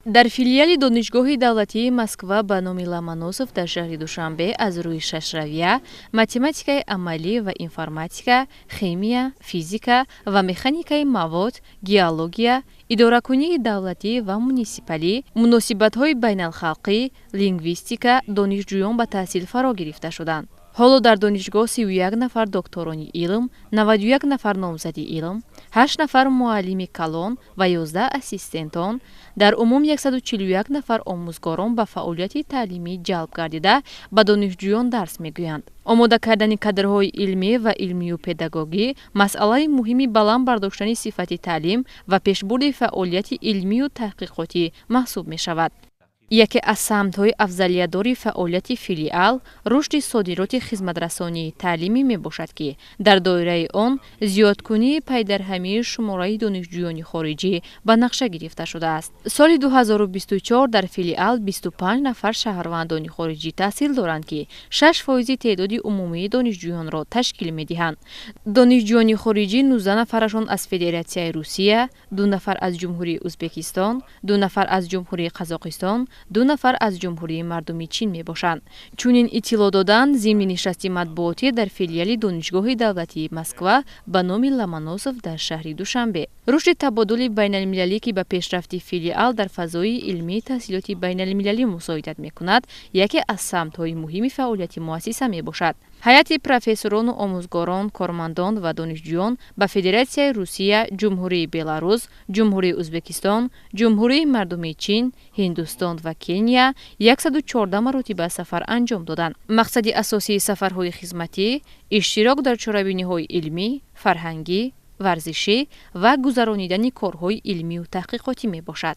дар филиали донишгоҳи давлатии Москва ба номи Ломоносов дар шаҳри Душанбе аз рӯи шашравия, математикаи амалӣ ва информатика, химия, физика ва механикаи мавод, геология, идоракунии давлатӣ ва мунисипалӣ, муносибатҳои байналхалқӣ, лингвистика донишҷӯён ба таҳсил фаро гирифта шуданд. ҳоло дар донишгоҳ 31 нафар докторони илм, 91 нафар номзади илм, 8 нафар муаллими калон ва 11 ассистентон, дар умум 141 нафар омӯзгорон ба фаъолияти таълимӣ ҷалб гардида ба донишҷӯён дарс мегӯянд. омода кардани кадрҳои илмӣ ва илмию педагогӣ масъалаи муҳими баланд бардоштани сифати таълим ва пешбурди фаъолияти илмию таҳқиқотӣ маҳсуб мешавад. яке аз самтҳои афзалиятдори фаъолияти филиал рушди содироти хизматрасонии таълимӣ мебошад, ки дар доираи он зиёдкунии пайдарҳамии шумораи донишҷӯёни хориҷӣ ба нақша гирифта шудааст. соли 2024 дар филиал 25 нафар шаҳрвандони хориҷӣ таҳсил доранд, ки 6% теъдоди умумии донишҷӯёнро ташкил медиҳанд. донишҷӯёни хориҷӣ 19 нафарашон аз Федератсияи Русия, 2 нафар аз Ҷумҳурии Узбекистон, 2 нафар аз Ҷумҳурии Қазоқистон, 2 нафар аз Ҷумҳурии Мардуми Чин мебошанд. чунин иттилоъ доданд зимни нишасти матбуотӣ дар филиали донишгоҳи давлатии Москва ба номи Ломоносов дар шаҳри Душанбе. рушди табодули байналмилалӣ, ки ба пешрафти филиал дар фазои илмии таҳсилоти байналмилалӣ мусоидат мекунад, яке аз самтҳои муҳими фаъолияти муассиса мебошад. ҳайати профессорону омӯзгорон, кормандон ва донишҷӯён ба Федератсияи Русия, Ҷумҳурии Беларус, Ҷумҳурии Узбекистон, Ҷумҳурии Мардуми Чин, Ҳиндустон ва Кения 114 маротиба сафар анҷом доданд. мақсади асосии сафарҳои хизматӣ иштирок дар чорабиниҳои илмӣ, фарҳангӣ, варзишӣ ва гузаронидани корҳои илмию таҳқиқотӣ мебошад.